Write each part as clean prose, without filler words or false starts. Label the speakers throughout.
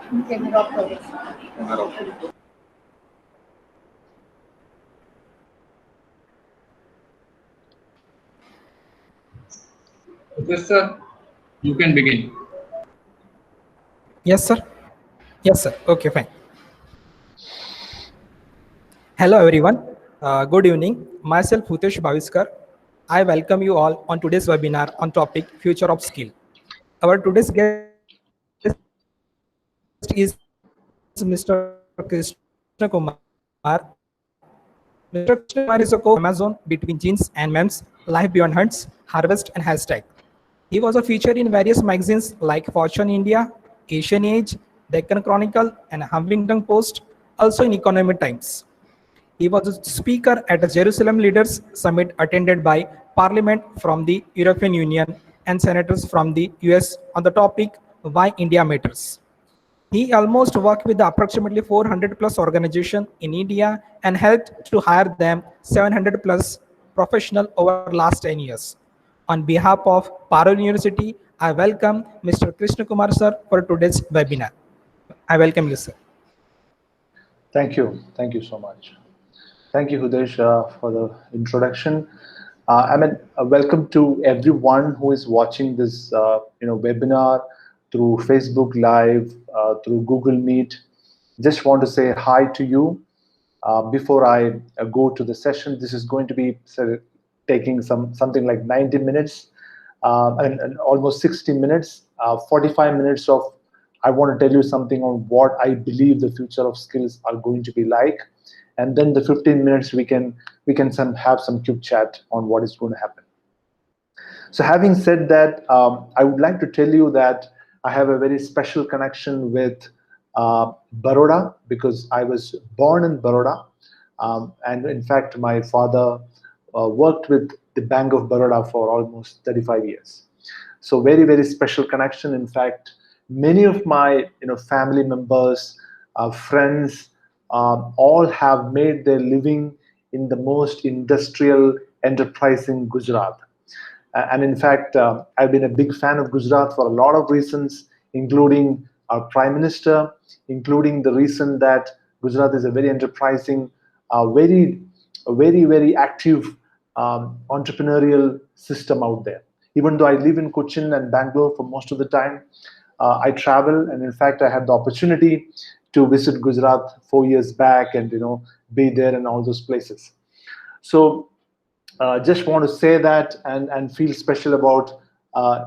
Speaker 1: Camera off करो.
Speaker 2: Okay, sir, you can begin.
Speaker 3: Yes, sir. Yes, sir. Okay, fine. Hello, everyone. Good evening. Myself, Hutesh Bhaviskar. I welcome you all on today's webinar on topic Future of Skill. Our today's guest is Mr. Krishna Kumar. Mr. Krishna Kumar is a co-founder of Amazon between jeans and memes, life beyond hunts, harvest and hashtag. He was a feature in various magazines like Fortune India, Asian Age, Deccan Chronicle, and Huffington Post, also in Economic Times. He was a speaker at the Jerusalem Leaders Summit attended by Parliament from the European Union and senators from the US on the topic Why India Matters. He almost worked with the approximately 400 plus organizations in India and helped to hire them 700 plus professional over last 10 years. On behalf of Parallel University, I welcome Mr. Krishna Kumar sir for today's webinar. I welcome you, sir.
Speaker 4: Thank you. Thank you so much. Thank you, Hudesh, for the introduction. Welcome to everyone who is watching this, webinar through Facebook Live, through Google Meet. Just want to say hi to you. Before I go to the session, this is going to be taking something like 90 minutes and almost 60 minutes, 45 minutes of I want to tell you something on what I believe the future of skills are going to be like, and then the 15 minutes we can have some quick chat on what is going to happen. So having said that, I would like to tell you that I have a very special connection with Baroda because I was born in Baroda. And in fact, my father worked with the Bank of Baroda for almost 35 years. So very, very special connection. In fact, many of my family members, friends, all have made their living in the most industrial enterprise in Gujarat. And in fact, I've been a big fan of Gujarat for a lot of reasons, including our Prime Minister, including the reason that Gujarat is a very enterprising, very active entrepreneurial system out there. Even though I live in Cochin and Bangalore for most of the time, I travel, and in fact, I had the opportunity to visit Gujarat 4 years back, and be there in all those places. So just want to say that and feel special about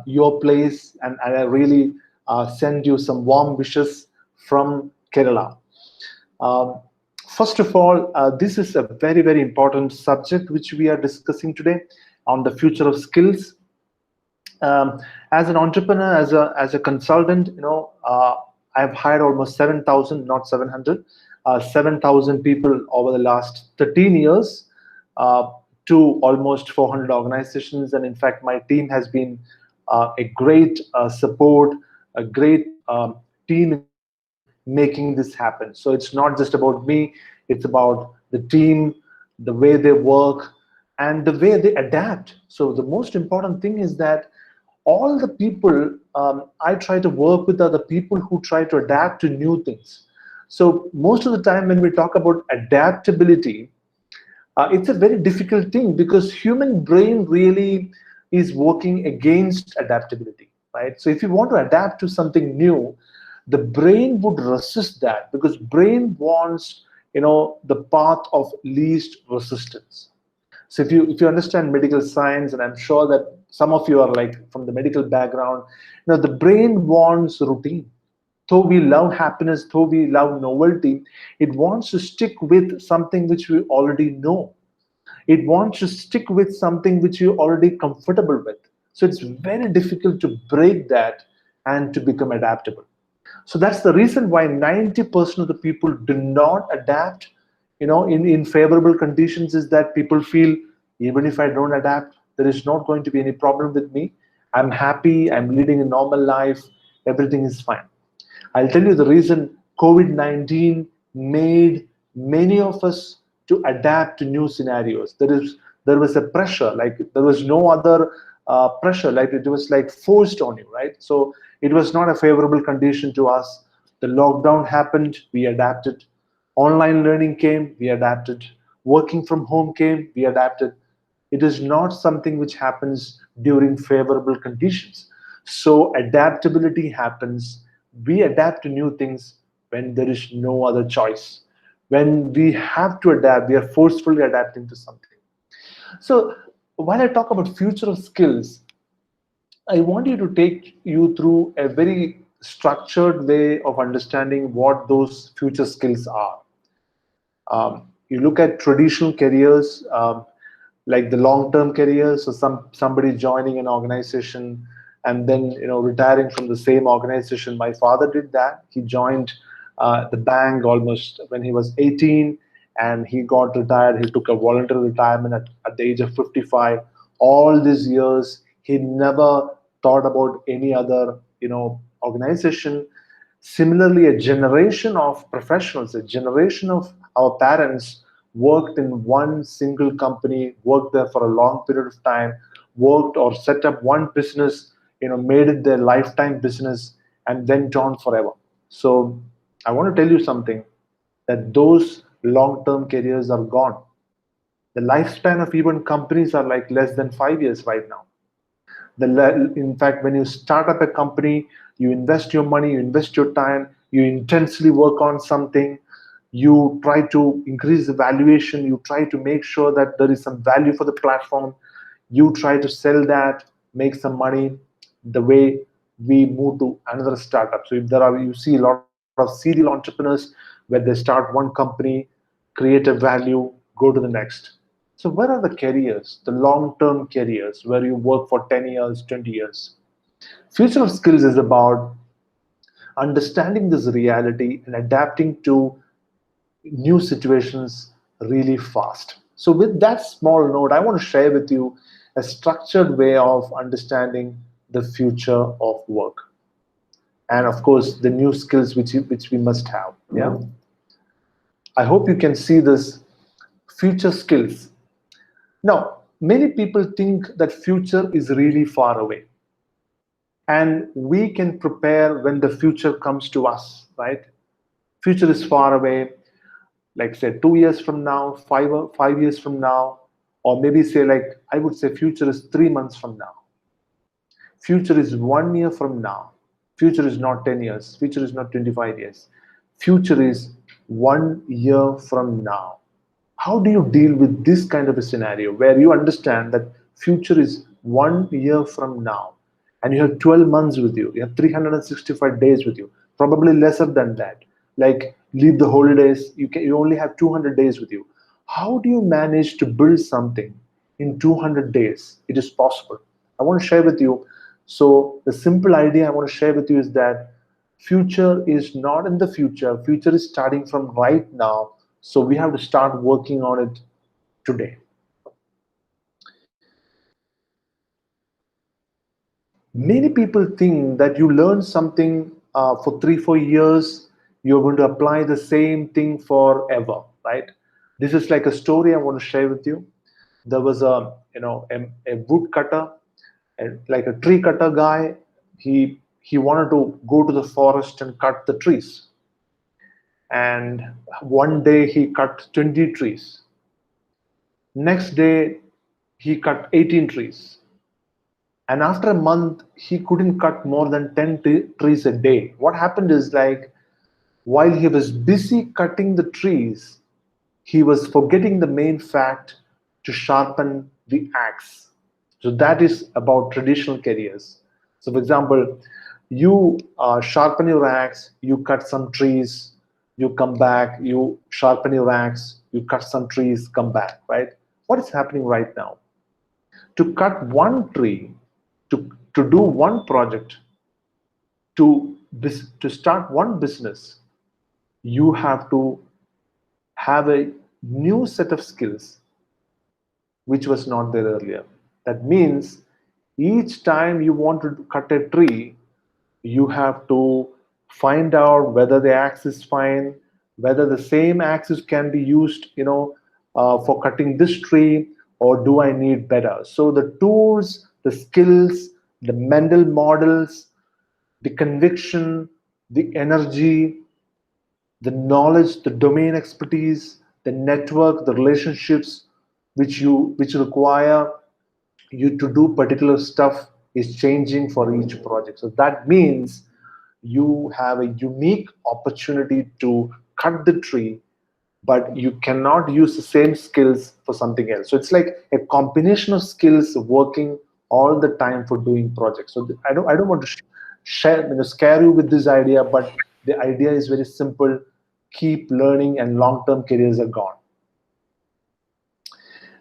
Speaker 4: your place, and I really send you some warm wishes from Kerala. Um, First of all, this is a very, very important subject which we are discussing today on the future of skills. As an entrepreneur, as a consultant, I've hired almost 7,000, not 700, 7,000 people over the last 13 years uh, to almost 400 organizations. And in fact, my team has been a great support, a great team in making this happen. So it's not just about me, it's about the team, the way they work, and the way they adapt. So the most important thing is that all the people I try to work with are the people who try to adapt to new things. So most of the time when we talk about adaptability, it's a very difficult thing because human brain really is working against adaptability, right? So if you want to adapt to something new, the brain would resist that because brain wants the path of least resistance. So if you understand medical science, and I'm sure that some of you are like from the medical background, the brain wants routine. Though we love happiness, though we love novelty, it wants to stick with something which we already know. It wants to stick with something which you're already comfortable with. So it's very difficult to break that and to become adaptable. So that's the reason why 90% of the people do not adapt, in favorable conditions, is that people feel even if I don't adapt, there is not going to be any problem with me. I'm happy, I'm leading a normal life, everything is fine. I'll tell you the reason. COVID-19 made many of us to adapt to new scenarios. There was a pressure, like there was no other pressure, like it was like forced on you, right? So it was not a favorable condition to us The lockdown happened, we adapted. Online learning came, we adapted. Working from home came, we adapted. It is not something which happens during favorable conditions. So adaptability happens. We adapt to new things when there is no other choice. When we have to adapt, we are forcefully adapting to something. So while I talk about future of skills, I want you to take you through a very structured way of understanding what those future skills are. You look at traditional careers, like the long-term careers. So somebody joining an organization and then retiring from the same organization. My father did that. He joined the bank almost when he was 18, and he got retired. He took a voluntary retirement at the age of 55. All these years, he never thought about any other organization. Similarly, a generation of professionals, a generation of our parents worked in one single company, worked there for a long period of time, worked or set up one business, made it their lifetime business, and went on forever. So I want to tell you something, that those long-term careers are gone. The lifespan of even companies are like less than 5 years right now. In fact, when you start up a company, you invest your money, you invest your time, you intensely work on something, you try to increase the valuation, you try to make sure that there is some value for the platform, you try to sell that, make some money. The way we move to another startup. So if there are, you see a lot of serial entrepreneurs where they start one company, create a value, go to the next. So where are the careers, the long-term careers where you work for 10 years, 20 years? Future of skills is about understanding this reality and adapting to new situations really fast. So with that small note, I want to share with you a structured way of understanding the future of work. And of course, the new skills which we must have. Yeah. I hope you can see this future skills. Now, many people think that future is really far away, and we can prepare when the future comes to us, right? Future is far away, like say 2 years from now, 5 years from now, or maybe say, like, I would say future is 3 months from now. Future is 1 year from now. Future is not 10 years. Future is not 25 years. Future is 1 year from now. How do you deal with this kind of a scenario where you understand that future is 1 year from now, and you have 12 months with you have 365 days with you, probably lesser than that, like leave the holidays, you only have 200 days with you. How do you manage to build something in 200 days? It is possible. I want to share with you. So the simple idea I want to share with you is that future is not in the future. Future is starting from right now. So we have to start working on it today. Many people think that you learn something for 3 4 years, you're going to apply the same thing forever, right? This is like a story I want to share with you. There was a wood cutter, like a tree cutter guy. He wanted to go to the forest and cut the trees. And one day he cut 20 trees. Next day he cut 18 trees. And after a month he couldn't cut more than 10 trees a day. What happened is, like, while he was busy cutting the trees, he was forgetting the main fact, to sharpen the axe. So that is about traditional careers. So for example, you sharpen your axe, you cut some trees, you come back, you sharpen your axe, you cut some trees, come back, right? What is happening right now? To cut one tree, to do one project, to start one business, you have to have a new set of skills which was not there earlier. That means each time you want to cut a tree, you have to find out whether the axe is fine, whether the same axis can be used, for cutting this tree, or do I need better? So the tools, the skills, the mental models, the conviction, the energy, the knowledge, the domain expertise, the network, the relationships which require you to do particular stuff is changing for each project. So that means you have a unique opportunity to cut the tree, but you cannot use the same skills for something else. So it's like a combination of skills working all the time for doing projects. So I don't want to share, scare you with this idea, but the idea is very simple. Keep learning, and long-term careers are gone.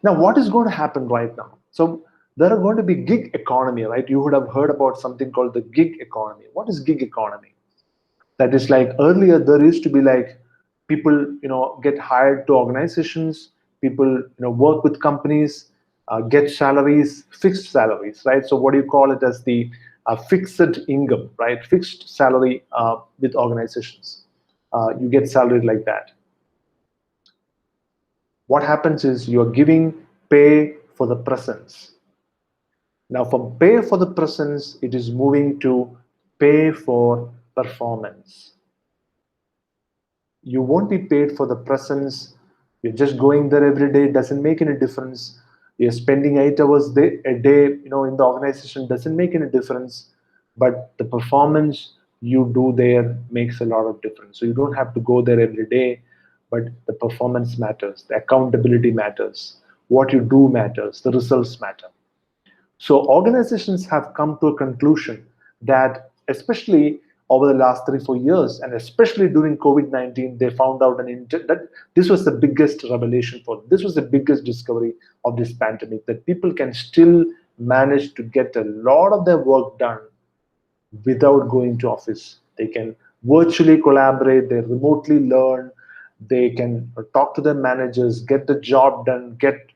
Speaker 4: Now, what is going to happen right now? So there are going to be gig economy, right? You would have heard about something called the gig economy. What is gig economy? That is like earlier there used to be like people get hired to organizations, people work with companies, get salaries, fixed salaries, right? So what do you call it as the fixed income, right? Fixed salary with organizations. You get salary like that. What happens is you're giving pay for the presence. Now from pay for the presence, it is moving to pay for performance. You won't be paid for the presence. You're just going there every day. It doesn't make any difference. You're spending 8 hours a day, in the organization, doesn't make any difference. But the performance you do there makes a lot of difference. So you don't have to go there every day, but the performance matters. The accountability matters. What you do matters. The results matter. So organizations have come to a conclusion that, especially over the last 3 4 years, and especially during COVID-19, they found out that this was the biggest revelation for them. This was the biggest discovery of this pandemic, that people can still manage to get a lot of their work done without going to office. They can virtually collaborate, they remotely learn, they can talk to their managers, get the job done, get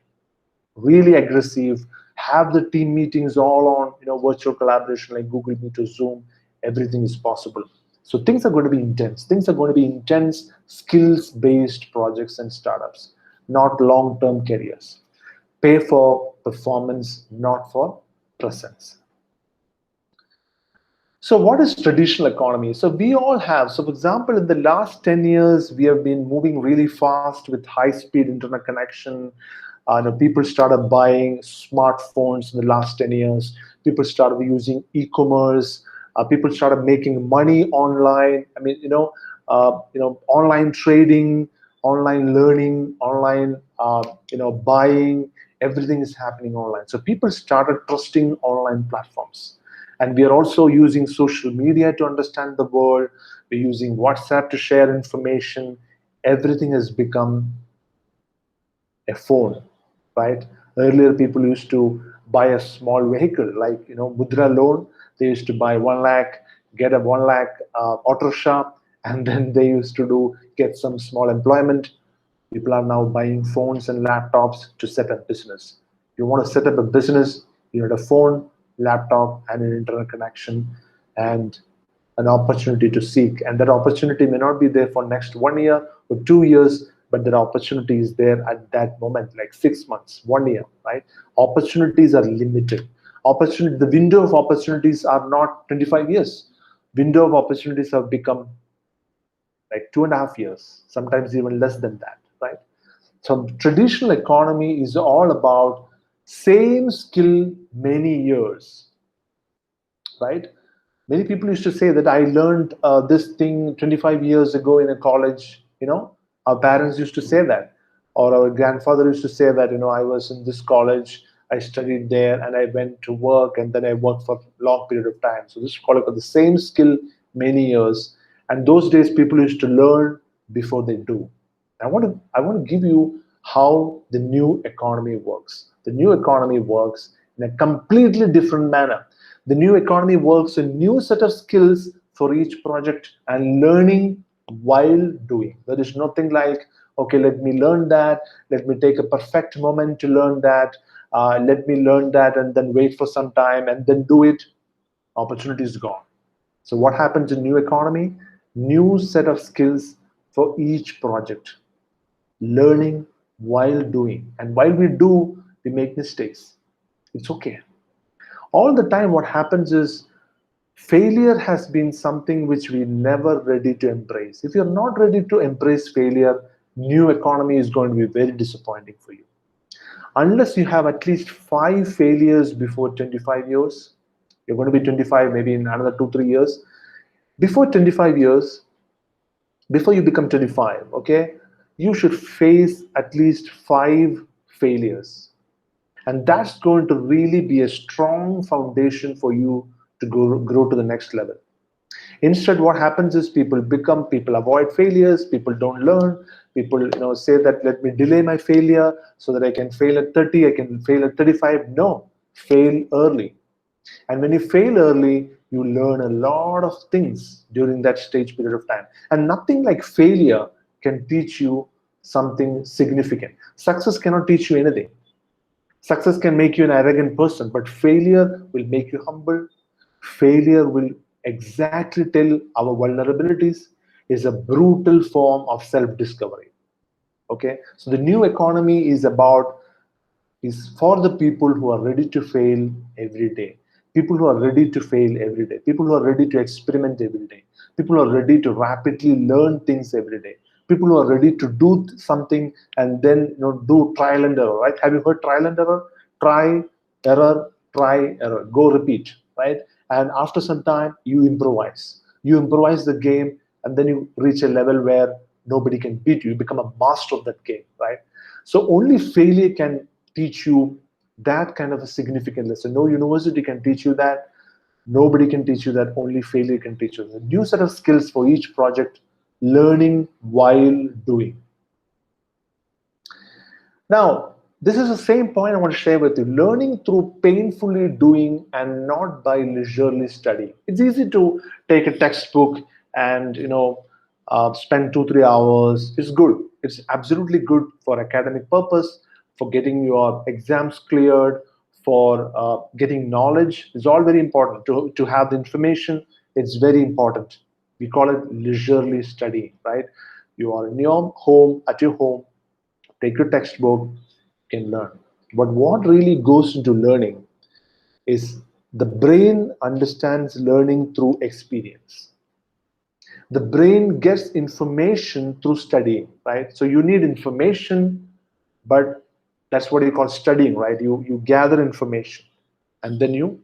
Speaker 4: really aggressive, have the team meetings all on virtual collaboration like Google Meet or Zoom. Everything is possible. So things are going to be intense. Things are going to be intense, skills based projects and startups, not long term careers. Pay for performance, not for presence. So what is traditional economy? So we all have, so for example, in the last 10 years, we have been moving really fast with high-speed internet connection. People started buying smartphones in the last 10 years. People started using e-commerce. People started making money online. I mean, online trading, online learning, online, buying. Everything is happening online. So people started trusting online platforms. And we are also using social media to understand the world. We're using WhatsApp to share information. Everything has become a phone, right? Earlier, people used to buy a small vehicle, like Mudra loan. They used to buy 1 lakh, get a 1 lakh auto shop, and then they used to get some small employment. People are now buying phones and laptops to set up business. You want to set up a business, you need a phone, laptop, and an internet connection, and an opportunity to seek. And that opportunity may not be there for next 1 year or 2 years, but that opportunity is there at that moment, like 6 months, 1 year, right? Opportunities are limited. The window of opportunities are not 25 years. Window of opportunities have become like 2.5 years, sometimes even less than that, right? So traditional economy is all about same skill many years, right? Many people used to say that I learned this thing 25 years ago in a college. Our parents used to say that, or our grandfather used to say that, I was in this college, I studied there, and I went to work, and then I worked for a long period of time. So this is called the same skill many years. And those days, people used to learn before they do. I want to give you how the new economy works. The new economy works in a completely different manner. The new economy works a new set of skills for each project and learning while doing. There is nothing like, okay, let me learn that, let me take a perfect moment to learn that, let me learn that and then wait for some time and then do it. Opportunity is gone. So what happens in new economy? New set of skills for each project. Learning while doing. And while we do, we make mistakes. It's okay. All the time what happens is Failure has been something which we never ready to embrace. If you're not ready to embrace failure, new economy is going to be very disappointing for you. Unless you have at least 5 failures before 25 years, you're going to be 25 maybe in another 2 3 years. Before 25 years, before you become 25, okay, you should face at least 5 failures, and that's going to really be a strong foundation for you to grow to the next level. Instead, what happens is people avoid failures, people don't learn, people say that let me delay my failure so that I can fail at 30, I can fail at 35. No, fail early. And when you fail early, you learn a lot of things during that stage period of time. And nothing like failure can teach you something significant. Success cannot teach you anything. Success can make you an arrogant person, but failure will make you humble. Failure will exactly tell our vulnerabilities, is a brutal form of self discovery. Okay, so the new economy is for the people who are ready to fail every day. People who are ready to fail every day. People who are ready to experiment every day. People who are ready to rapidly learn things every day. People who are ready to do something and then do trial and error. Right? Have you heard trial and error? Try, error, try, error. Go repeat. Right? And after some time, you improvise. You improvise the game, and then you reach a level where nobody can beat you. You become a master of that game. Right? So only failure can teach you that kind of a significant lesson. No university can teach you that. Nobody can teach you that. Only failure can teach you. A new set of skills for each project, learning while doing. Now, this is the same point I want to share with you. Learning through painfully doing and not by leisurely study. It's easy to take a textbook and spend 2 3 hours. It's good. It's absolutely good for academic purpose, for getting your exams cleared, for getting knowledge. It's all very important to have the information. It's very important. We call it leisurely study, right? You are in your home, at your home, take your textbook, can learn. But what really goes into learning is the brain understands learning through experience. The brain gets information through studying, right? So you need information, but that's what you call studying, right? You gather information and then you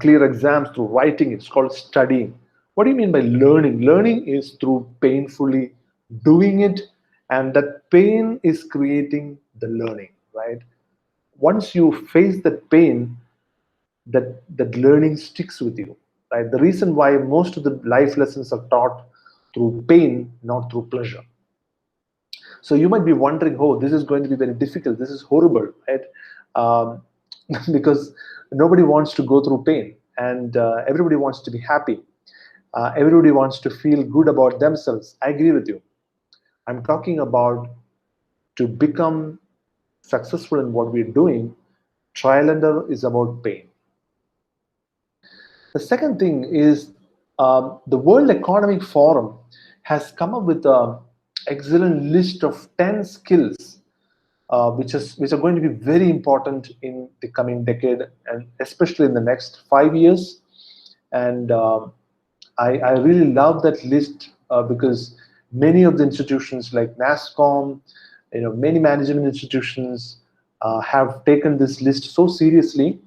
Speaker 4: clear exams through writing. It's called studying. What do you mean by learning? Learning is through painfully doing it, and that pain is creating the learning, right? Once you face that pain, that learning sticks with you, right? The reason why most of the life lessons are taught through pain, not through pleasure. So you might be wondering, oh, this is going to be very difficult. This is horrible, right? Um, because nobody wants to go through pain, and everybody wants to be happy. Everybody wants to feel good about themselves. I agree with you. I'm talking about to become successful in what we're doing. Trial and error is about pain. The second thing is the World Economic Forum has come up with an excellent list of 10 skills which are going to be very important in the coming decade, and especially in the next 5 years. And I really love that list because many of the institutions like NASCOM, many management institutions have taken this list so seriously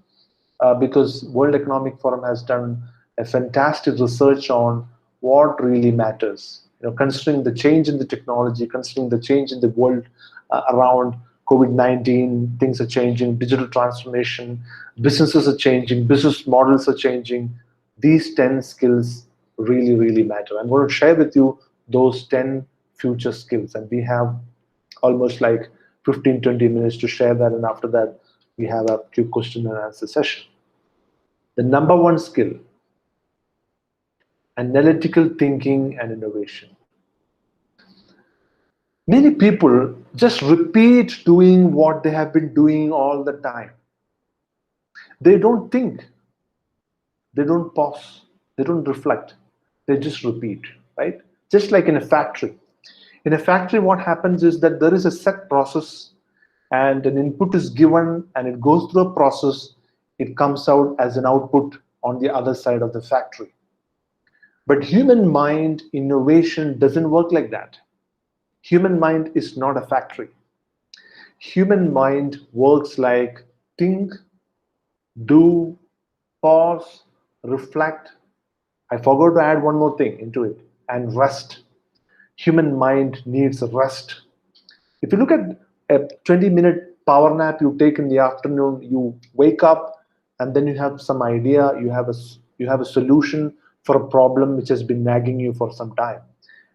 Speaker 4: because World Economic Forum has done a fantastic research on what really matters. Considering the change in the technology, considering the change in the world around COVID-19, things are changing, digital transformation, businesses are changing, business models are changing. These 10 skills really, really matter. I'm going to share with you those 10 future skills, and we have almost like 15-20 minutes to share that, and after that we have a quick question and answer session. The number one skill: analytical thinking and innovation. Many people just repeat doing what they have been doing all the time. They don't think, they don't pause, they don't reflect, they just repeat, right? Just like in a factory. In a factory, what happens is that there is a set process and an input is given and it goes through a process, it comes out as an output, on the other side of the factory. But human mind innovation doesn't work like that. Human mind is not a factory. Human mind works like think, do, pause, reflect. I forgot to add one more thing into it, and rest. Human mind needs rest. If you look at a 20-minute power nap you take in the afternoon, you wake up and then you have some idea, you have a solution for a problem which has been nagging you for some time.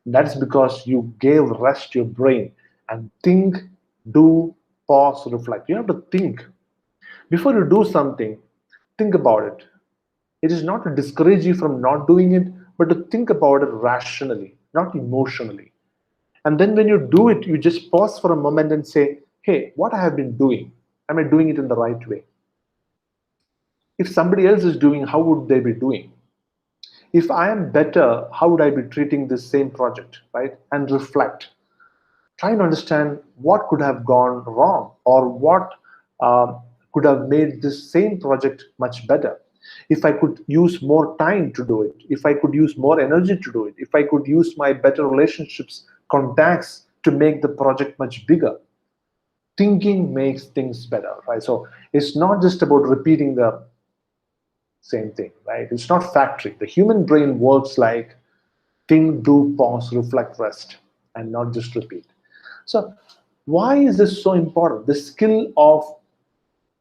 Speaker 4: That's because you gave rest to your brain and think, do, pause, reflect. You have to think. Before you do something, think about it. It is not to discourage you from not doing it, but to think about it rationally, not emotionally. And then when you do it, you just pause for a moment and say, hey, what I have been doing, am I doing it in the right way? If somebody else is doing, how would they be doing? If I am better, how would I be treating this same project, right? And reflect. Try and understand what could have gone wrong, or what could have made this same project much better. If I could use more time to do it, if I could use more energy to do it, if I could use my better relationships, contacts to make the project much bigger. Thinking makes things better, right? So it's not just about repeating the same thing, right? It's not factory. The human brain works like think, do, pause, reflect, rest, and not just repeat. So why is this so important? The skill of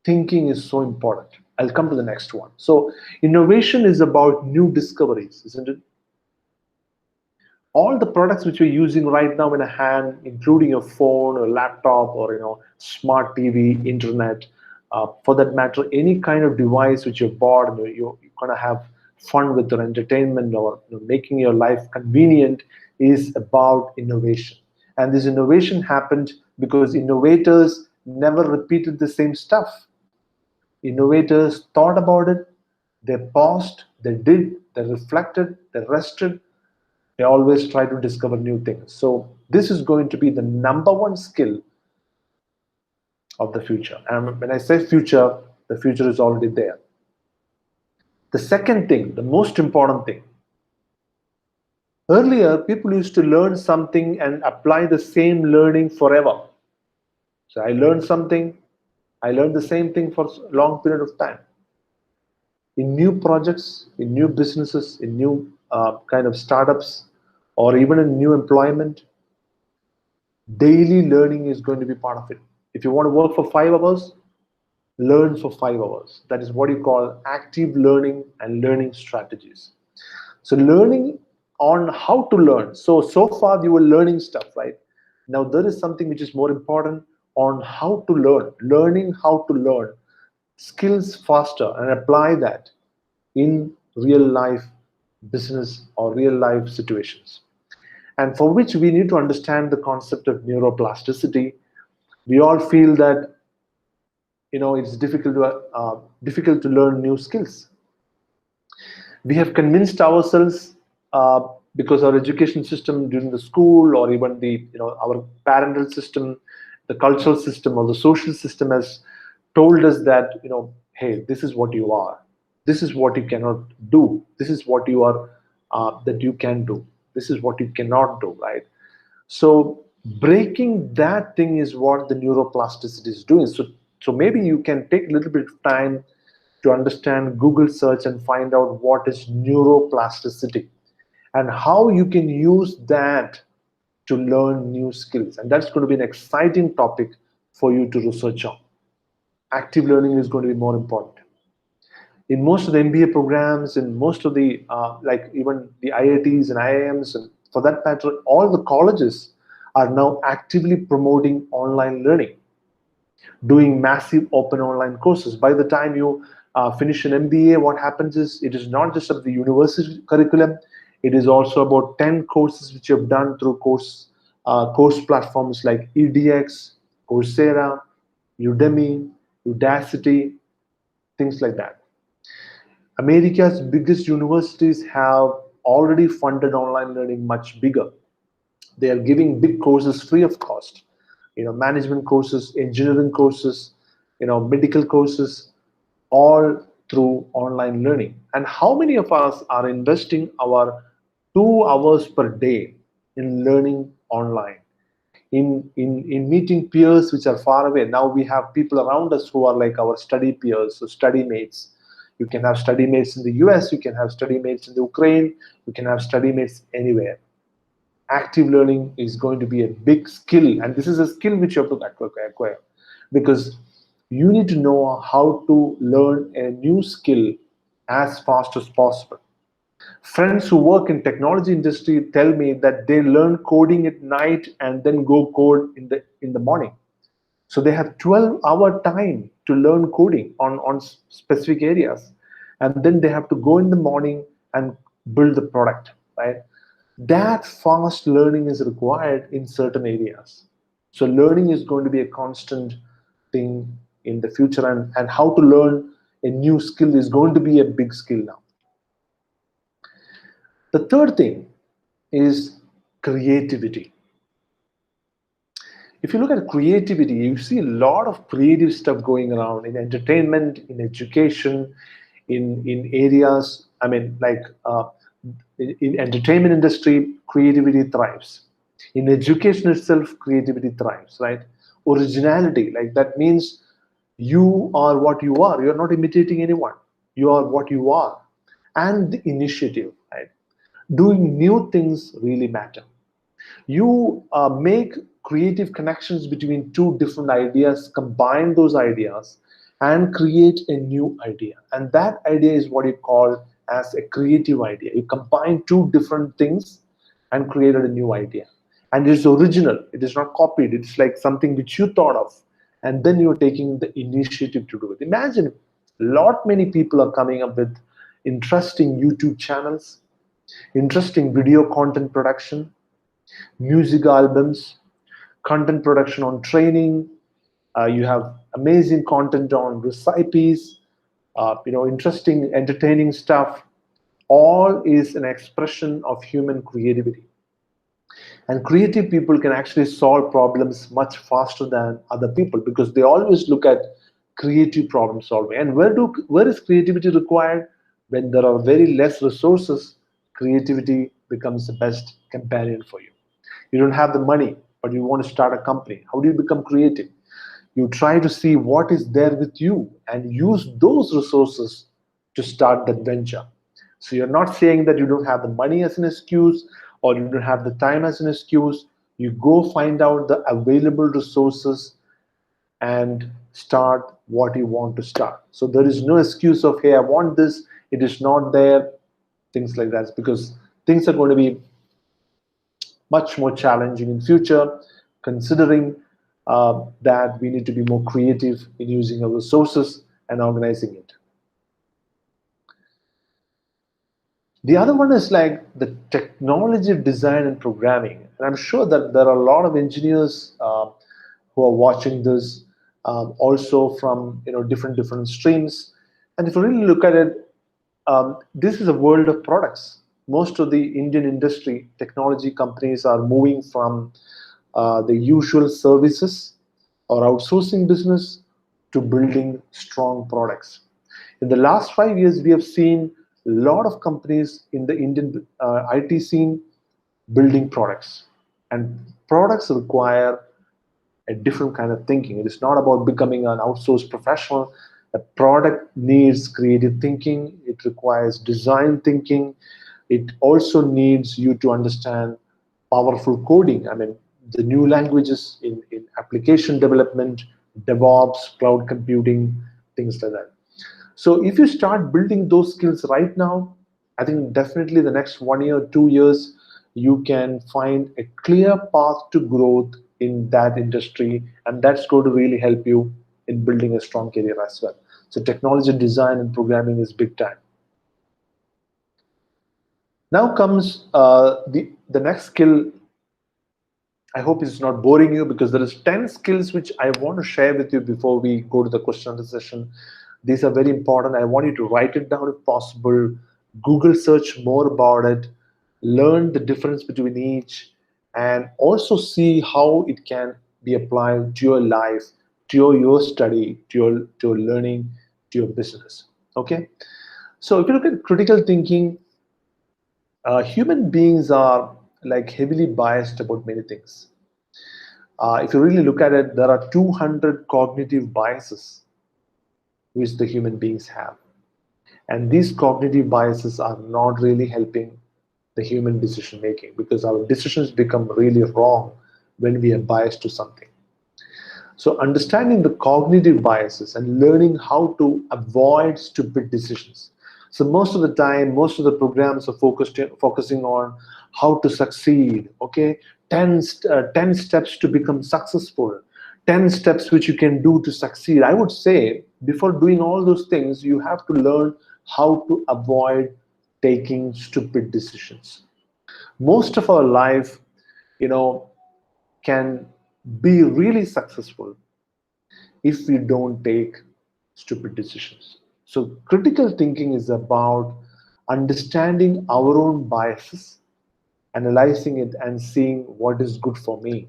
Speaker 4: thinking is so important. I'll come to the next one. So innovation is about new discoveries, isn't it? All the products which we're using right now in a hand, including your phone or laptop or smart TV, internet, for that matter, any kind of device which you're bought and you're gonna have fun with or entertainment, or making your life convenient, is about innovation. And this innovation happened because innovators never repeated the same stuff. Innovators thought about it, they paused, they did, they reflected, they rested, they always try to discover new things. So this is going to be the number one skill of the future. And when I say future, the future is already there. The second thing, the most important thing, earlier people used to learn something and apply the same learning forever. So I learned something, I learned the same thing for a long period of time. In new projects, in new businesses, in new kind of startups, or even in new employment, daily learning is going to be part of it. If you want to work for 5 hours, learn for 5 hours. That is what you call active learning and learning strategies. So learning on how to learn. So far you were learning stuff, right? Now there is something which is more important on how to learn, learning how to learn skills faster and apply that in real life business or real life situations. And for which we need to understand the concept of neuroplasticity. We all feel that it's difficult to learn new skills. We have convinced ourselves, because our education system during the school, or even the our parental system, the cultural system, or the social system has told us that hey, this is what you are, this is what you cannot do, this is what you are, that you can do, this is what you cannot do, right? So breaking that thing is what the neuroplasticity is doing. So maybe you can take a little bit of time to understand, Google search and find out what is neuroplasticity and how you can use that to learn new skills. And that's going to be an exciting topic for you to research on. Active learning is going to be more important. In most of the MBA programs, in most of the like even the IITs and IIMs, and for that matter, all the colleges are now actively promoting online learning, doing massive open online courses. By the time you finish an MBA, what happens is it is not just of the university curriculum, it is also about 10 courses which you have done through course platforms like edX, Coursera, Udemy, Udacity, things like that. America's biggest universities have already funded online learning much bigger. They are giving big courses free of cost. Management courses, engineering courses, medical courses, all through online learning. And how many of us are investing our 2 hours per day in learning online, in meeting peers which are far away? Now we have people around us who are like our study peers, so study mates. You can have study mates in the US, you can have study mates in the Ukraine, you can have study mates anywhere. Active learning is going to be a big skill, and this is a skill which you have to acquire, because you need to know how to learn a new skill as fast as possible. Friends who work in technology industry tell me that they learn coding at night and then go code in the morning. So they have 12-hour time to learn coding on specific areas, and then they have to go in the morning and build the product, right? That fast learning is required in certain areas. So learning is going to be a constant thing in the future, and how to learn a new skill is going to be a big skill now. The third thing is creativity. If you look at creativity, you see a lot of creative stuff going around in entertainment, in education, in areas. I mean, like in entertainment industry, creativity thrives. In education itself, creativity thrives, right? Originality, like that means you are what you are. You're not imitating anyone. You are what you are. And the initiative, right? Doing new things really matter. You make creative connections between two different ideas, combine those ideas, and create a new idea. And that idea is what you call as a creative idea. You combine two different things and created a new idea. And it's original, it is not copied, it's like something which you thought of, and then you're taking the initiative to do it. Imagine a lot many people are coming up with interesting YouTube channels, interesting video content production, music albums, content production on training. You have amazing content on recipes, interesting, entertaining stuff. All is an expression of human creativity. And creative people can actually solve problems much faster than other people because they always look at creative problem solving. And where is creativity required? When there are very less resources, creativity becomes the best companion for you. You don't have the money, but you want to start a company. How do you become creative? You try to see what is there with you and use those resources to start that venture. So you're not saying that you don't have the money as an excuse or you don't have the time as an excuse. You go find out the available resources and start what you want to start. So there is no excuse of, hey, I want this, it is not there, things like that, because things are going to be much more challenging in future, considering that we need to be more creative in using our resources and organizing it. The other one is like the technology design and programming. And I'm sure that there are a lot of engineers who are watching this, also from different streams. And if you really look at it, this is a world of products. Most of the Indian industry technology companies are moving from the usual services or outsourcing business to building strong products. In the last 5 years, we have seen a lot of companies in the Indian IT scene building products. And products require a different kind of thinking. It is not about becoming an outsourced professional. A product needs creative thinking. It requires design thinking. It also needs you to understand powerful coding. I mean, the new languages in application development, DevOps, cloud computing, things like that. So if you start building those skills right now, I think definitely the next 1 year, 2 years, you can find a clear path to growth in that industry, and that's going to really help you in building a strong career as well. So technology design and programming is big time. Now comes the next skill. I hope it's not boring you because there is 10 skills which I want to share with you before we go to the question answer session. These are very important. I want you to write it down if possible. Google search more about it. Learn the difference between each, and also see how it can be applied to your life, to your study, to your learning, to your business. Okay, so if you look at critical thinking, human beings are like heavily biased about many things. If you really look at it, there are 200 cognitive biases which the human beings have. And these cognitive biases are not really helping the human decision making because our decisions become really wrong when we are biased to something. So, understanding the cognitive biases and learning how to avoid stupid decisions. So, most of the time, most of the programs are focusing on how to succeed. Okay, 10 steps to become successful, 10 steps which you can do to succeed. I would say before doing all those things, you have to learn how to avoid taking stupid decisions. Most of our life, you know, can be really successful if we don't take stupid decisions. So, critical thinking is about understanding our own biases, analyzing it, and seeing what is good for me.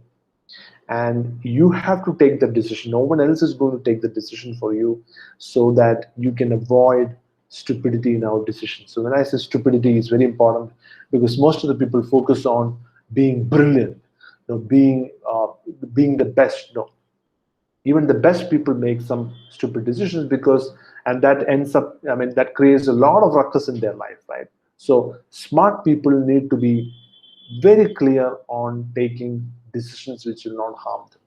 Speaker 4: And you have to take the decision. No one else is going to take the decision for you so that you can avoid stupidity in our decisions. So, when I say stupidity is very important because most of the people focus on being brilliant, being the best. No, even the best people make some stupid decisions because and that ends up, I mean, that creates a lot of ruckus in their life, right? So smart people need to be very clear on taking decisions which will not harm them,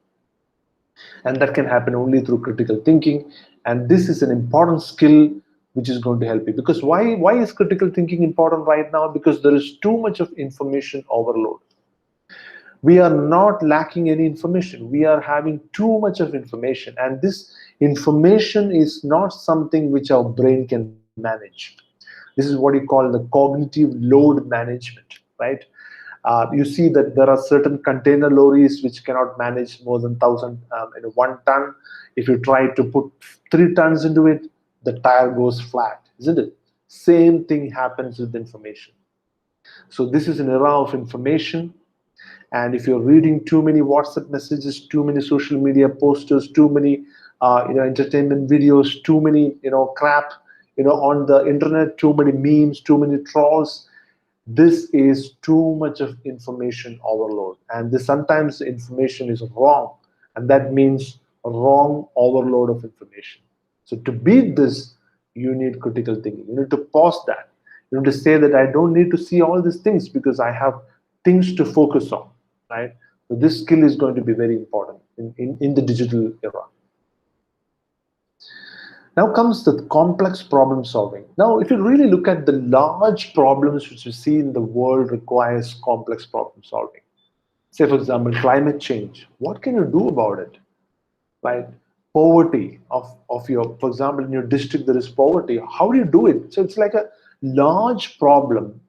Speaker 4: and that can happen only through critical thinking. And this is an important skill which is going to help you because why is critical thinking important right now? Because there is too much of information overload. We are not lacking any information, we are having too much of information, and this information is not something which our brain can manage. This is what you call the cognitive load management, right? You see that there are certain container lorries which cannot manage more than 1,000 1 ton. If you try to put 3 tons into it, the tire goes flat, isn't it? Same thing happens with information. So this is an era of information, and if you're reading too many WhatsApp messages, too many social media posters, too many entertainment videos, too many crap on the internet, too many memes, too many trolls, this is too much of information overload, and this sometimes information is wrong, and that means a wrong overload of information. So to beat this, you need critical thinking. You need to pause that. You need to say that I don't need to see all these things because I have things to focus on, right? So this skill is going to be very important in the digital era. Now comes the complex problem solving. Now, if you really look at the large problems which you see in the world requires complex problem solving. Say, for example, climate change. What can you do about it? Right? Poverty of your, for example, in your district there is poverty. How do you do it? So it's like a large problem,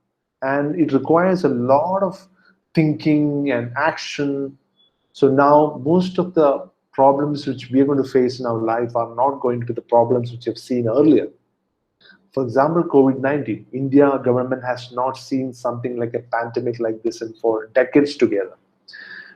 Speaker 4: and it requires a lot of thinking and action. So now most of the problems which we are going to face in our life are not going to be the problems which you've seen earlier. For example, COVID-19, India government has not seen something like a pandemic like this in for decades together.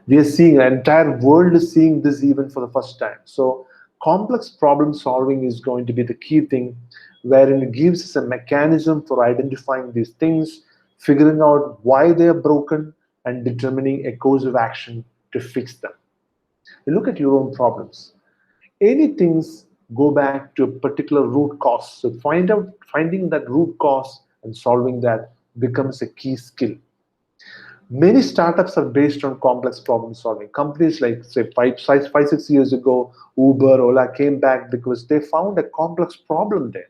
Speaker 4: We are seeing, the entire world is seeing this even for the first time. So complex problem solving is going to be the key thing, wherein it gives us a mechanism for identifying these things, figuring out why they are broken, and determining a course of action to fix them. You look at your own problems. Any things go back to a particular root cause. So finding that root cause and solving that becomes a key skill. Many startups are based on complex problem solving. Companies like, say, 6 years ago, Uber, Ola came back because they found a complex problem there,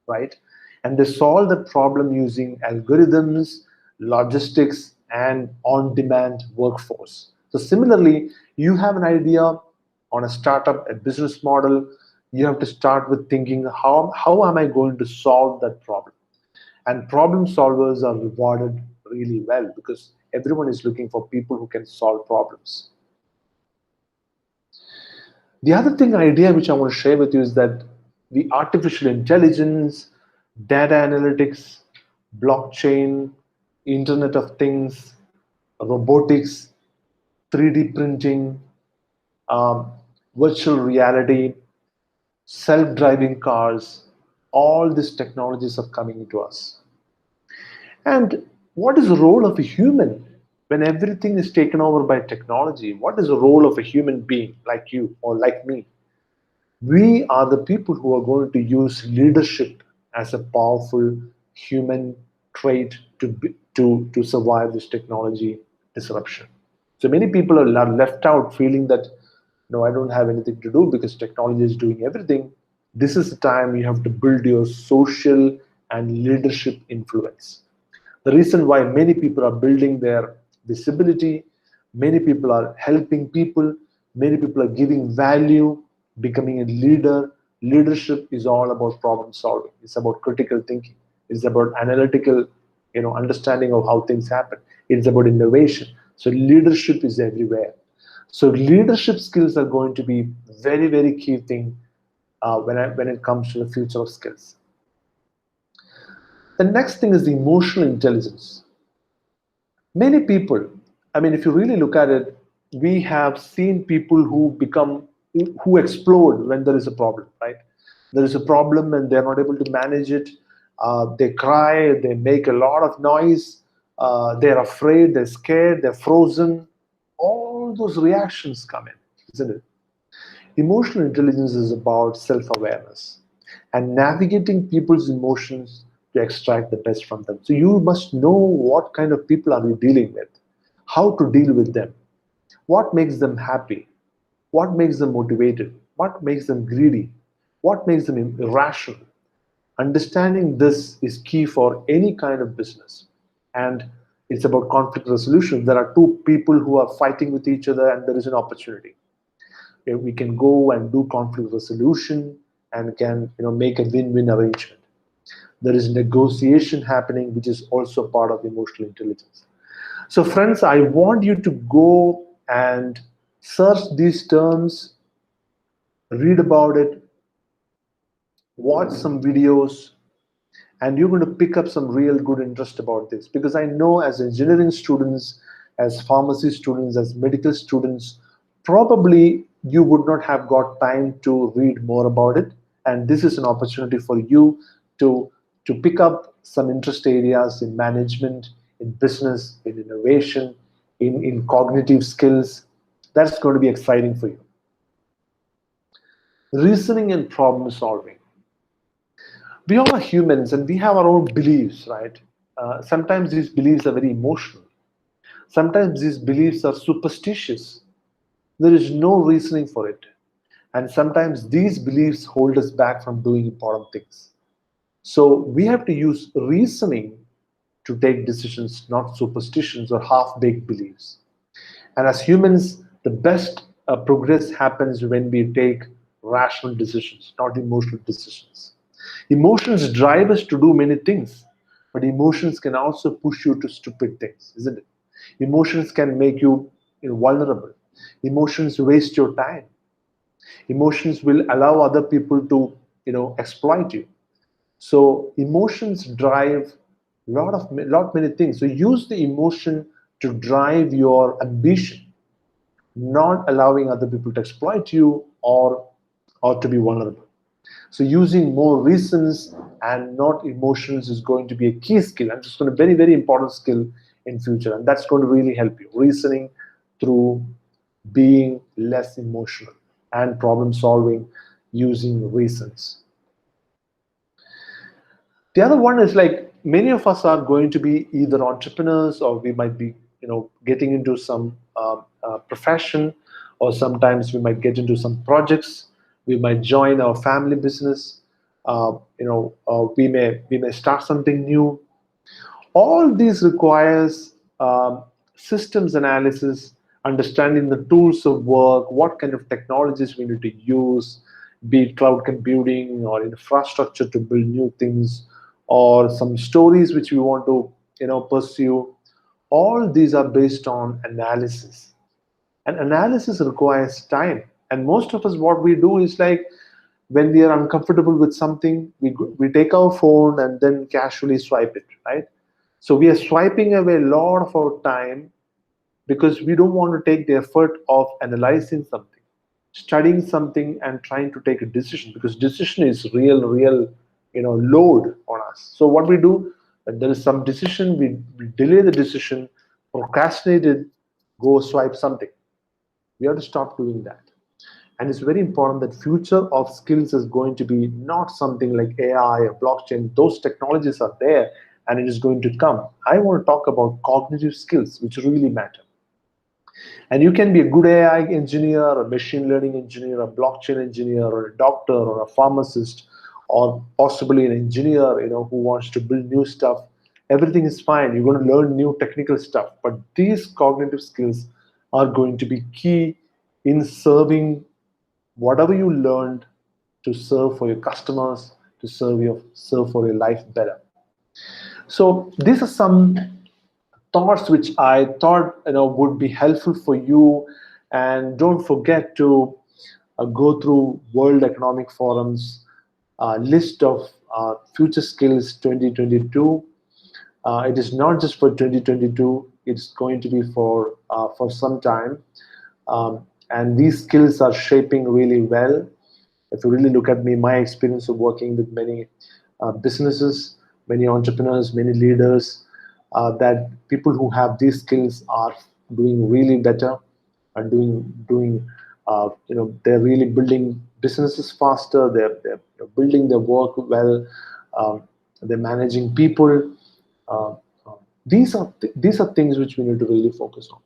Speaker 4: right? And they solved the problem using algorithms, logistics, and on-demand workforce. So similarly, you have an idea on a startup, a business model. You have to start with thinking, how am I going to solve that problem? And problem solvers are rewarded really well because everyone is looking for people who can solve problems. The other thing idea which I want to share with you is that the artificial intelligence, data analytics, blockchain, Internet of Things, robotics, 3D printing, um, virtual reality, self-driving cars, all these technologies are coming into us. And what is the role of a human when everything is taken over by technology? What is the role of a human being like you or like me? We are the people who are going to use leadership as a powerful human trait to survive this technology disruption. So many people are left out feeling that, no, I don't have anything to do because technology is doing everything. This is the time you have to build your social and leadership influence. The reason why many people are building their visibility, many people are helping people, many people are giving value, becoming a leader. Leadership is all about problem solving. It's about critical thinking. It's about analytical, understanding of how things happen. It's about innovation. So leadership is everywhere. So leadership skills are going to be very, very key thing when it comes to the future of skills. The next thing is the emotional intelligence. Many people, I mean, if you really look at it, we have seen people who explode when there is a problem, right? There is a problem and they're not able to manage it. They cry, they make a lot of noise, they're afraid, they're scared, they're frozen. All those reactions come in, isn't it? Emotional intelligence is about self awareness and navigating people's emotions to extract the best from them. So you must know what kind of people are you dealing with, how to deal with them, what makes them happy, what makes them motivated, what makes them greedy, what makes them irrational. Understanding this is key for any kind of business. And it's about conflict resolution. There are two people who are fighting with each other and there is an opportunity. We can go and do conflict resolution and can make a win-win arrangement. There is negotiation happening, which is also part of emotional intelligence. So friends, I want you to go and search these terms, read about it, watch some videos, and you're going to pick up some real good interest about this, because I know as engineering students, as pharmacy students, as medical students, probably you would not have got time to read more about it, and this is an opportunity for you to pick up some interest areas in management, in business, in innovation, in cognitive skills. That's going to be exciting for you. Reasoning and problem solving. We all are humans and we have our own beliefs, right? Sometimes these beliefs are very emotional. Sometimes these beliefs are superstitious. There is no reasoning for it. And sometimes these beliefs hold us back from doing important things. So we have to use reasoning to take decisions, not superstitions or half-baked beliefs. And as humans, the best progress happens when we take rational decisions, not emotional decisions. Emotions drive us to do many things, but emotions can also push you to stupid things, isn't it? Emotions can make you, vulnerable. Emotions waste your time. Emotions will allow other people to, exploit you. So emotions drive lot many things. So use the emotion to drive your ambition, not allowing other people to exploit you or to be vulnerable. So using more reasons and not emotions is going to be a key skill, and it's going to be a very, very important skill in future, and that's going to really help you. Reasoning through being less emotional and problem solving using reasons. The other one is, like, many of us are going to be either entrepreneurs or we might be, getting into some profession, or sometimes we might get into some projects. We might join our family business. We may start something new. All these requires systems analysis, understanding the tools of work, what kind of technologies we need to use, be it cloud computing or infrastructure to build new things, or some stories which we want to pursue. All these are based on analysis. And analysis requires time. And most of us, what we do is, like, when we are uncomfortable with something, we take our phone and then casually swipe it, right? So we are swiping away a lot of our time because we don't want to take the effort of analyzing something, studying something, and trying to take a decision, because decision is real, load on us. So what we do, when there is some decision, we delay the decision, procrastinate it, go swipe something. We have to stop doing that. And it's very important that future of skills is going to be not something like AI or blockchain. Those technologies are there and it is going to come. I want to talk about cognitive skills, which really matter. And you can be a good AI engineer, a machine learning engineer, a blockchain engineer, or a doctor, or a pharmacist, or possibly an engineer, who wants to build new stuff. Everything is fine. You're going to learn new technical stuff, but these cognitive skills are going to be key in serving whatever you learned to serve for your customers, to serve for your life better. So these are some thoughts which I thought would be helpful for you. And don't forget to go through World Economic Forum's list of future skills 2022. It is not just for 2022; it's going to be for some time. And these skills are shaping really well. If you really look at me, my experience of working with many businesses, many entrepreneurs, many leaders, that people who have these skills are doing really better, are doing they're really building businesses faster. They're building their work well. Um, they're managing people. Uh, these are things which we need to really focus on.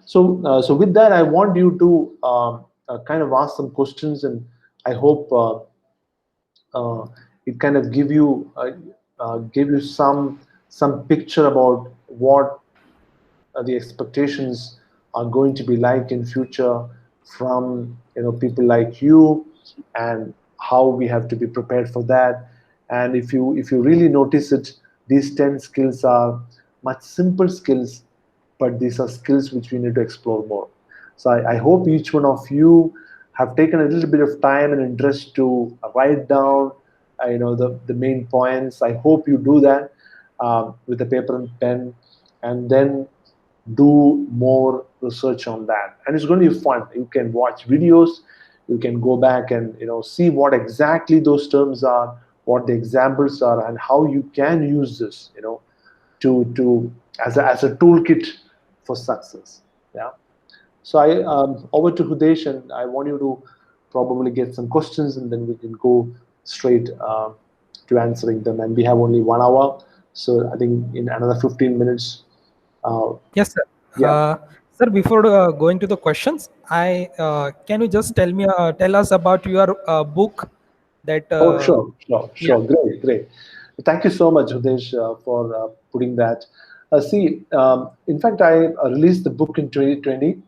Speaker 4: So with that, I want you to kind of ask some questions, and I hope it kind of give you some picture about what the expectations are going to be like in future from people like you, and how we have to be prepared for that. And if you really notice it, these 10 skills are much simple skills, but these are skills which we need to explore more. So I hope each one of you have taken a little bit of time and interest to write down the main points. I hope you do that with a paper and pen, and then do more research on that. And it's going to be fun. You can watch videos, you can go back and see what exactly those terms are, what the examples are, and how you can use this to as a toolkit for success. Yeah. So I over to Hudesh, and I want you to probably get some questions, and then we can go straight to answering them. And we have only 1 hour, so I think in another 15 minutes.
Speaker 3: Yes, sir.
Speaker 4: Yeah.
Speaker 3: Sir, before going to the questions, I can you just tell us about your book that
Speaker 4: Oh, sure.
Speaker 3: yeah.
Speaker 4: Great. Thank you so much, Hudesh, for putting that. See, in fact, I released the book in 2020.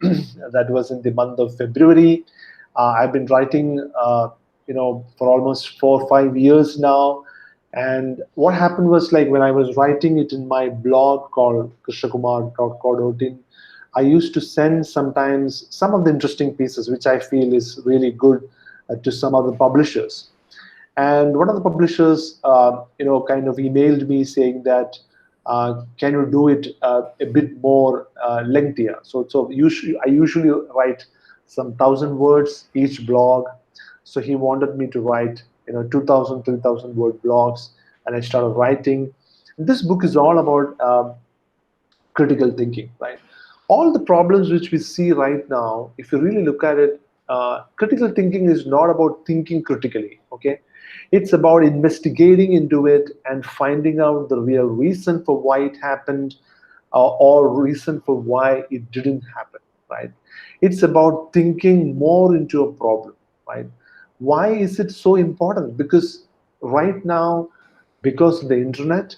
Speaker 4: That was in the month of February. I've been writing, for almost 4 or 5 years now. And what happened was, like, when I was writing it in my blog called krishnakumar.co.in, I used to send sometimes some of the interesting pieces, which I feel is really good, to some of the publishers. And one of the publishers, kind of emailed me saying that, can you do it a bit more lengthier? So I usually write some 1,000 words each blog. So he wanted me to write, 2,000, 3,000 word blogs, and I started writing. This book is all about critical thinking, right? All the problems which we see right now, if you really look at it, critical thinking is not about thinking critically, okay? It's about investigating into it and finding out the real reason for why it happened, or reason for why it didn't happen, right? It's about thinking more into a problem, right? Why is it so important? Because right now, because of the internet,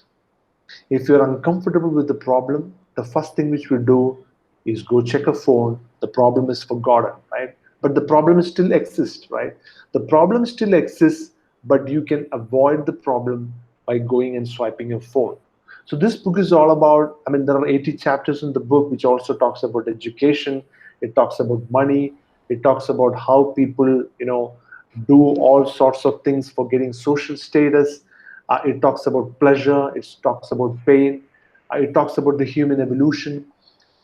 Speaker 4: if you're uncomfortable with the problem, the first thing which we do is go check a phone. The problem is forgotten, right? But the problem still exists, right? The problem still exists, but you can avoid the problem by going and swiping your phone. So this book is all about, I mean, there are 80 chapters in the book, which also talks about education. It talks about money. It talks about how people, do all sorts of things for getting social status. It talks about pleasure. It talks about pain. It talks about the human evolution.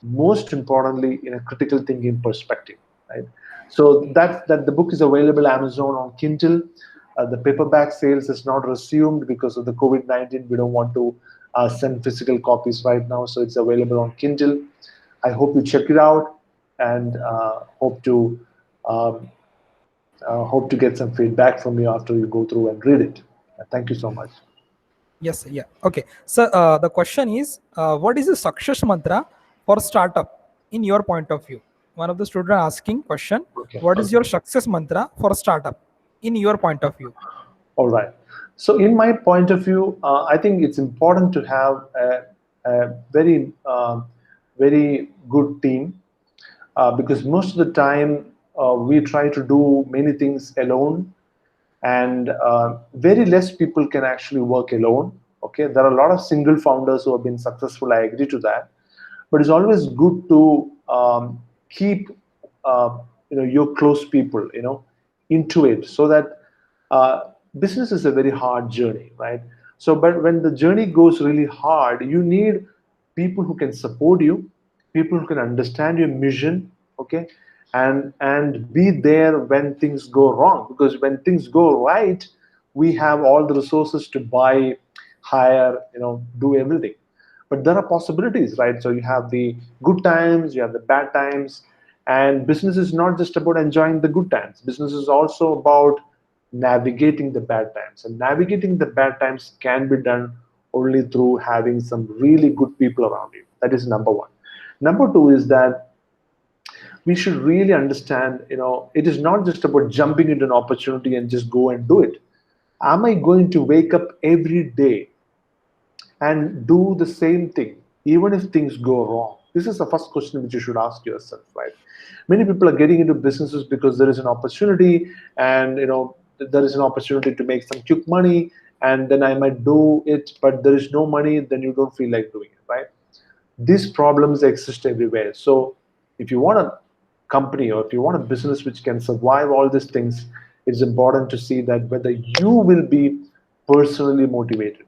Speaker 4: Most importantly, in a critical thinking perspective, right? So that the book is available Amazon on Kindle. The paperback sales is not resumed because of the COVID-19. We don't want to send physical copies right now, so it's available on Kindle. I hope you check it out, and um, hope to get some feedback from you after you go through and read it. Thank you so much.
Speaker 3: Yes, yeah. Okay. So the question is, what is the success mantra for startup in your point of view? One of the students asking question,
Speaker 4: Okay.
Speaker 3: what is your success mantra for startup in your point of view?
Speaker 4: All right. So, in my point of view, I think it's important to have a very good team, because most of the time we try to do many things alone, and very less people can actually work alone. Okay, there are a lot of single founders who have been successful. I agree to that, but it's always good to keep uh, your close people into it, so that business is a very hard journey, right? So, but when the journey goes really hard, you need people who can support you, people who can understand your mission, okay, and be there when things go wrong. Because when things go right, we have all the resources to buy, hire, do everything. But there are possibilities, right? So you have the good times, you have the bad times, and business is not just about enjoying the good times. Business is also about navigating the bad times, and navigating the bad times can be done only through having some really good people around you. That is number one. Number two is that we should really understand, it is not just about jumping into an opportunity and just go and do it. Am I going to wake up every day and do the same thing, even if things go wrong? This is the first question which you should ask yourself, right? Many people are getting into businesses because there is an opportunity, and there is an opportunity to make some quick money, and then I might do it, but there is no money, then you don't feel like doing it, right? These problems exist everywhere. So, if you want a company, or if you want a business which can survive all these things, it's important to see that whether you will be personally motivated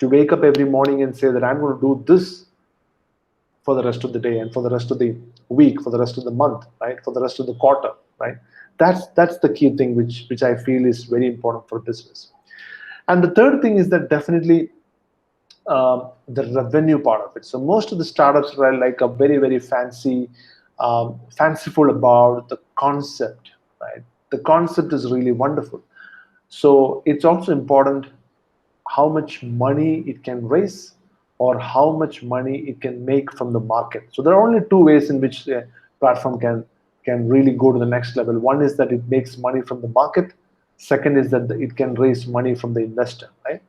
Speaker 4: to wake up every morning and say that I'm going to do this for the rest of the day, and for the rest of the week, for the rest of the month, right? For the rest of the quarter, right? That's the key thing which I feel is very important for business. And the third thing is that definitely the revenue part of it. So most of the startups are like a very fanciful about the concept, right? The concept is really wonderful. So it's also important how much money it can raise, or how much money it can make from the market. So there are only two ways in which a platform can really go to the next level. One is that it makes money from the market. Second is that it can raise money from the investor, right?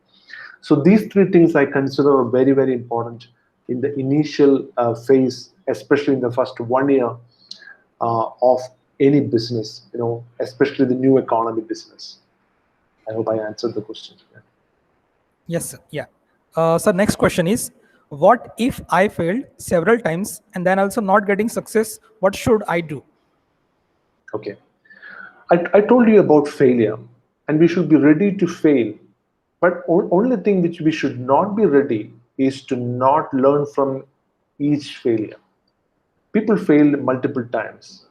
Speaker 4: So these three things I consider are very important in the initial phase, especially in the first 1 year of any business, especially the new economy business. I hope I answered the question.
Speaker 3: Yes, sir. Yeah. So next question is, what if I failed several times and then also not getting success? What should I do?
Speaker 4: Okay. I told you about failure, and we should be ready to fail. But only thing which we should not be ready is to not learn from each failure. People fail multiple times,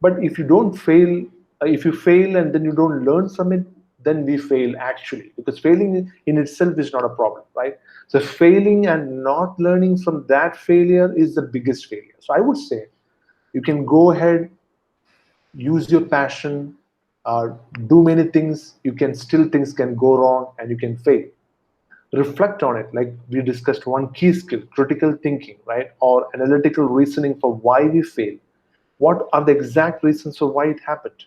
Speaker 4: but if you fail and then you don't learn from it, then we fail actually, because failing in itself is not a problem, right? So failing and not learning from that failure is the biggest failure. So I would say you can go ahead, use your passion, uh, do many things. You can still, things can go wrong and you can fail. Reflect on it, like we discussed, one key skill, critical thinking, right? Or analytical reasoning for why we fail. What are the exact reasons for why it happened?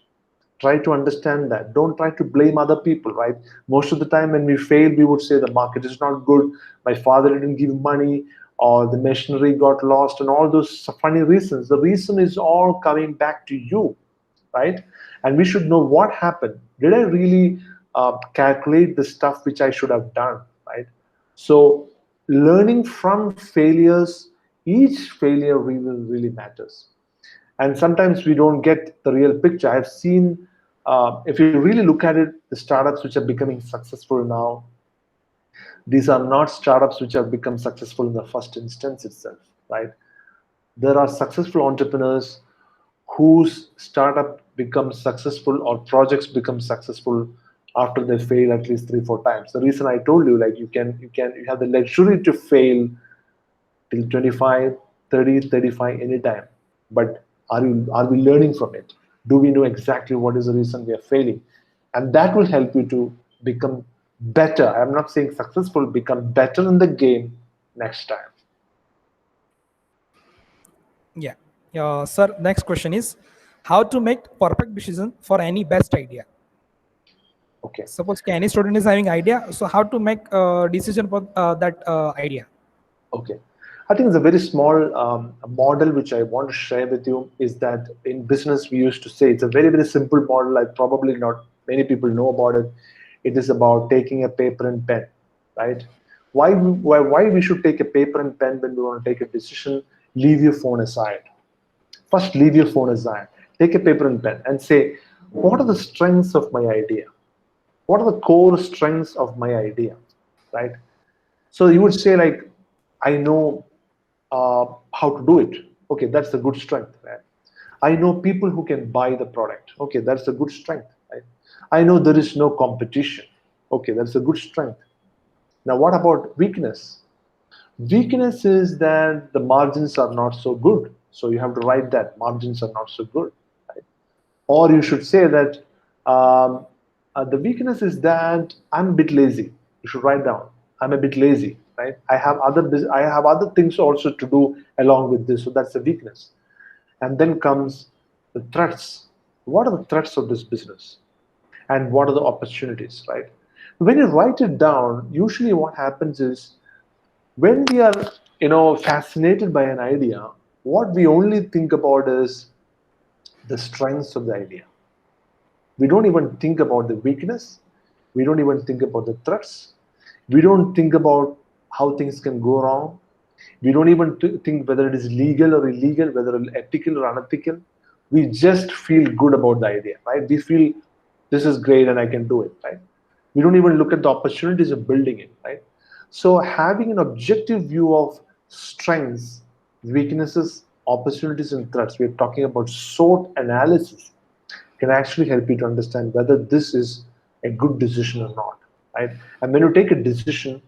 Speaker 4: Try to understand that. Don't try to blame other people, right? Most of the time when we fail, we would say the market is not good, my father didn't give money, or the machinery got lost, and all those funny reasons. The reason is all coming back to you, right? And we should know what happened. Did I really calculate the stuff which I should have done, right? So learning from failures, each failure really matters. And sometimes we don't get the real picture. I've seen, if you really look at it, the startups which are becoming successful now, these are not startups which have become successful in the first instance itself, right? There are successful entrepreneurs whose startup becomes successful or projects become successful after they fail at least 3 4 times. The reason I told you, like, you have the luxury to fail till 25, 30, 35 anytime. But are we learning from it? Do we know exactly what is the reason we are failing? And that will help you to become better. I'm not saying successful, become better in the game next time.
Speaker 3: Yeah. Sir, next question is how to make perfect decision for any best idea.
Speaker 4: Okay.
Speaker 3: Suppose any student is having idea, so how to make a decision for that idea?
Speaker 4: Okay. I think it's a very small model which I want to share with you is that in business we used to say it's a very, very simple model. I probably not many people know about it. It is about taking a paper and pen, right? Why we should take a paper and pen when we want to take a decision? Leave your phone aside. First, leave your phone aside. Take a paper and pen and say, what are the strengths of my idea? What are the core strengths of my idea, right? So you would say like, I know how to do it. Okay, that's a good strength. Right? I know people who can buy the product. Okay, that's a good strength. Right? I know there is no competition. Okay, that's a good strength. Now, what about weakness? Weakness is that the margins are not so good. So you have to write that margins are not so good. Right? Or you should say that the weakness is that I'm a bit lazy. You should write down I'm a bit lazy, right? I have other things also to do along with this, so that's a weakness. And then comes the threats. What are the threats of this business, and what are the opportunities, right? When you write it down, usually what happens is when we are fascinated by an idea, what we only think about is the strengths of the idea. We don't even think about the weakness. We don't even think about the threats. We don't think about how things can go wrong. We don't even think whether it is legal or illegal, whether ethical or unethical. We just feel good about the idea, right? We feel this is great and I can do it, right? We don't even look at the opportunities of building it, right? So having an objective view of strengths, weaknesses, opportunities, and threats, we're talking about SWOT analysis, can actually help you to understand whether this is a good decision or not, right? And when you take a decision,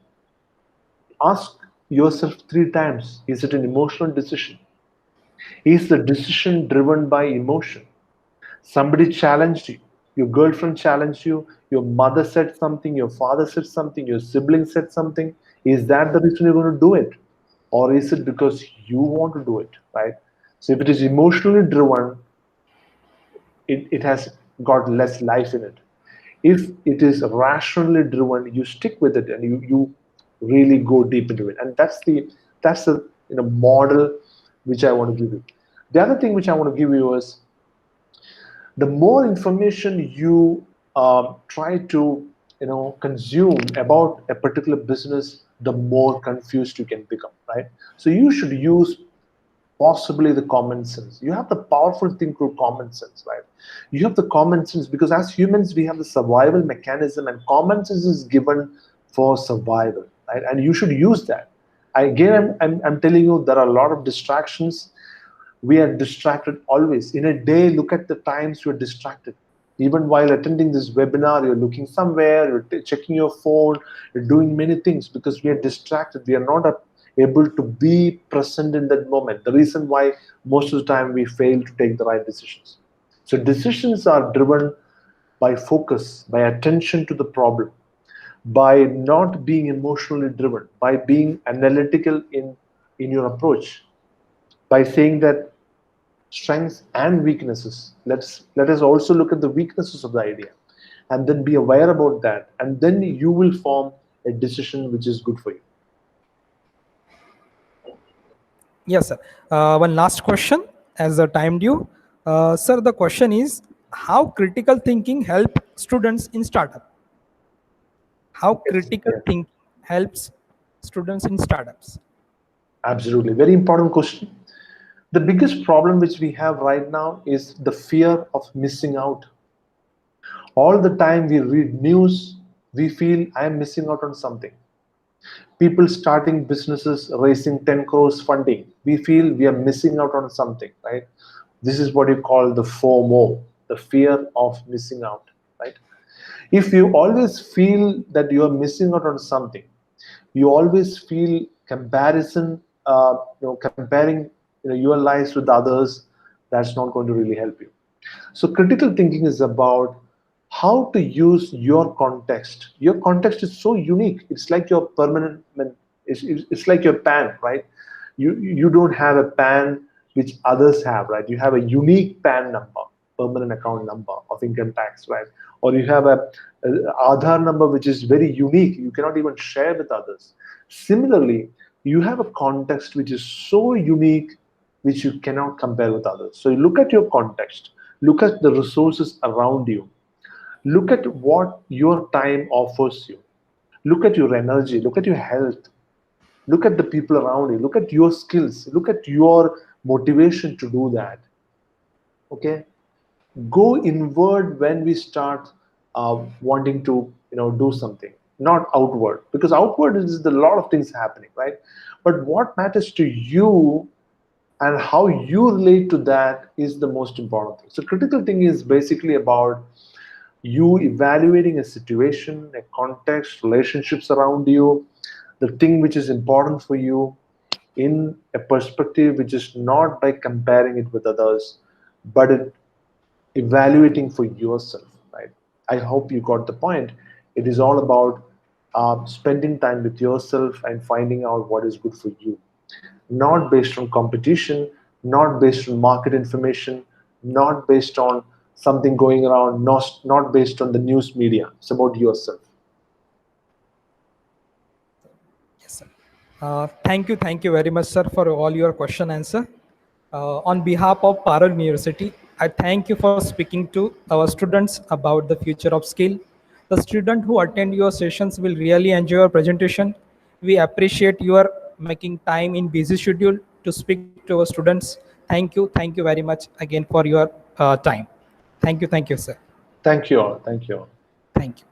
Speaker 4: ask yourself 3 times: is it an emotional decision? Is the decision driven by emotion? Somebody challenged you, your girlfriend challenged you, your mother said something, your father said something, your sibling said something. Is that the reason you're going to do it? Or is it because you want to do it, right? So if it is emotionally driven, it has got less life in it. If it is rationally driven, you stick with it and you really go deep into it. And that's the model which I want to give you. The other thing which I want to give you is the more information you try to consume about a particular business, the more confused you can become, right? So you should use possibly the common sense. You have the powerful thing called common sense, right? You have the common sense because as humans we have the survival mechanism, and common sense is given for survival, right? And you should use that. Again, I'm telling you, there are a lot of distractions. We are distracted always. In a day, look at the times you're distracted. Even while attending this webinar, you're looking somewhere, you're checking your phone, you're doing many things because we are distracted. We are not able to be present in that moment. The reason why most of the time we fail to take the right decisions. So decisions are driven by focus, by attention to the problem, by not being emotionally driven, by being analytical in your approach, by saying that strengths and weaknesses. Let us also look at the weaknesses of the idea and then be aware about that, and then you will form a decision which is good for you.
Speaker 3: Yes, sir. One last question as a time due. Sir, the question is how critical thinking help students in startup? How
Speaker 4: Yes,
Speaker 3: critical
Speaker 4: yeah,
Speaker 3: thinking helps students in startups?
Speaker 4: absolutely. Very important question. The biggest problem which we have right now is the fear of missing out. All the time we read news, we feel I am missing out on something. People starting businesses raising 10 crores funding, we feel we are missing out on something, right? This is what you call the FOMO, the fear of missing out, right? If you always feel that you are missing out on something, you always feel comparison, comparing your lives with others, that's not going to really help you. So critical thinking is about how to use your context. Your context is so unique. It's like your permanent. It's like your PAN, right? You don't have a PAN which others have, right? You have a unique PAN number, permanent account number of income tax, right? Or you have a Aadhaar number which is very unique. You cannot even share with others. Similarly, you have a context which is so unique which you cannot compare with others. So you look at your context, look at the resources around you, look at what your time offers you, look at your energy, look at your health, look at the people around you, look at your skills, look at your motivation to do that. Okay, go inward when we start wanting to do something, not outward, because outward is a lot of things happening, right? But what matters to you and how you relate to that is the most important thing. So critical thinking is basically about you evaluating a situation, a context, relationships around you, the thing which is important for you in a perspective which is not by comparing it with others, but in evaluating for yourself, right? I hope you got the point. It is all about spending time with yourself and finding out what is good for you, not based on competition, not based on market information, not based on something going around, not based on the news media. It's about yourself.
Speaker 3: Yes, sir. Thank you very much, sir, for all your question answer. On behalf of Parallel University, I thank you for speaking to our students about the future of skill. The student who attend your sessions will really enjoy your presentation. We appreciate your making time in busy schedule to speak to our students. Thank you very much again for your time. Thank you, sir.
Speaker 4: Thank you all. Thank you all.
Speaker 3: Thank you.